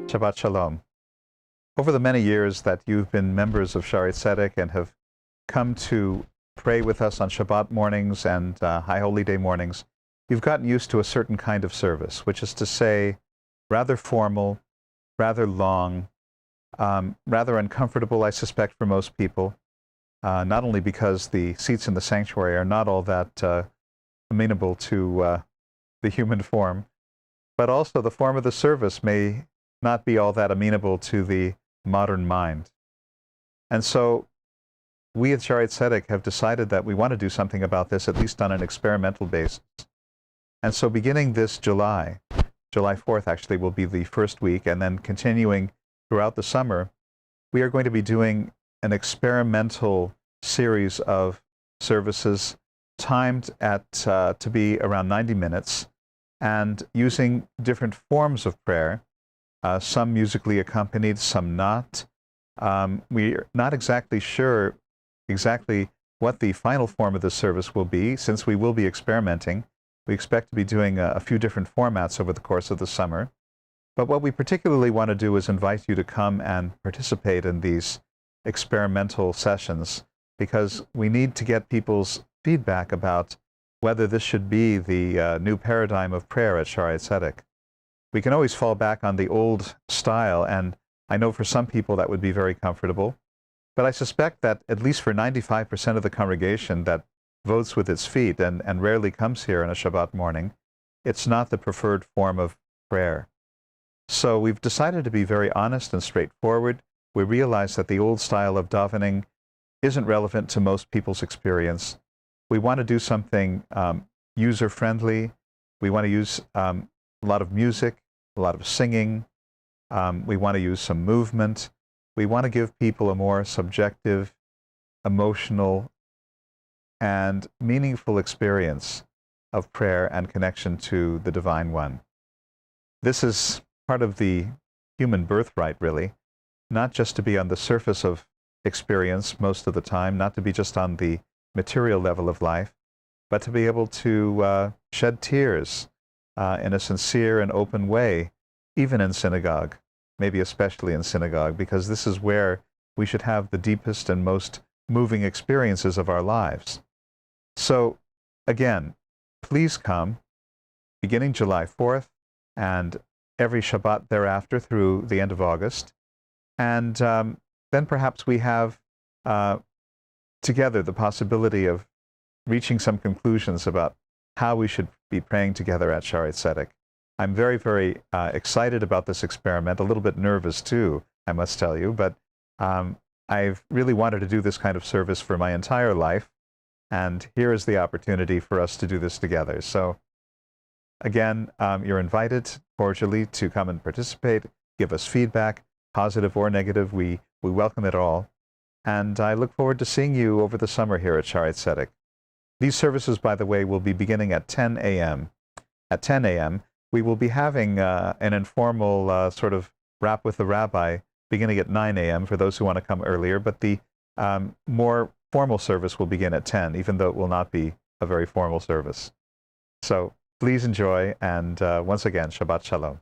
Shabbat Shalom. Over the many years that you've been members of Shaarei Tzedek and have come to pray with us on Shabbat mornings and High Holy Day mornings, you've gotten used to a certain kind of service, which is to say, rather formal, rather long, rather uncomfortable, I suspect, for most people, not only because the seats in the sanctuary are not all that amenable to the human form, but also the form of the service may not be all that amenable to the modern mind. And so we at Shaarei Tzedek have decided that we want to do something about this, at least on an experimental basis. And so beginning this July 4th actually will be the first week, and then continuing throughout the summer, we are going to be doing an experimental series of services timed at to be around 90 minutes and using different forms of prayer, some musically accompanied, some not. We're not exactly sure exactly what the final form of the service will be, since we will be experimenting. We expect to be doing a few different formats over the course of the summer. But what we particularly want to do is invite you to come and participate in these experimental sessions, because we need to get people's feedback about whether this should be the new paradigm of prayer at Shaarei Tzedek. We can always fall back on the old style, and I know for some people that would be very comfortable, but I suspect that at least for 95% of the congregation that votes with its feet and rarely comes here on a Shabbat morning, it's not the preferred form of prayer. So we've decided to be very honest and straightforward. We realize that the old style of davening isn't relevant to most people's experience. We want to do something user-friendly. We want to use a lot of music, a lot of singing. We want to use some movement. We want to give people a more subjective, emotional, and meaningful experience of prayer and connection to the Divine One. This is part of the human birthright, really, not just to be on the surface of experience most of the time, not to be just on the material level of life, but to be able to shed tears in a sincere and open way, even in synagogue, maybe especially in synagogue, because this is where we should have the deepest and most moving experiences of our lives. So, again, please come, beginning July 4th, and every Shabbat thereafter through the end of August. And then perhaps we have together the possibility of reaching some conclusions about how we should be praying together at Shaarei Tzedek. I'm very, very excited about this experiment, a little bit nervous too, I must tell you, but I've really wanted to do this kind of service for my entire life, and here is the opportunity for us to do this together. So again, you're invited cordially to come and participate, give us feedback, positive or negative. We welcome it all. And I look forward to seeing you over the summer here at Shaarei Tzedek. These services, by the way, will be beginning at 10 a.m. At 10 a.m., we will be having an informal sort of wrap with the rabbi beginning at 9 a.m. for those who want to come earlier, but the more formal service will begin at 10, even though it will not be a very formal service. So please enjoy, and once again, Shabbat Shalom.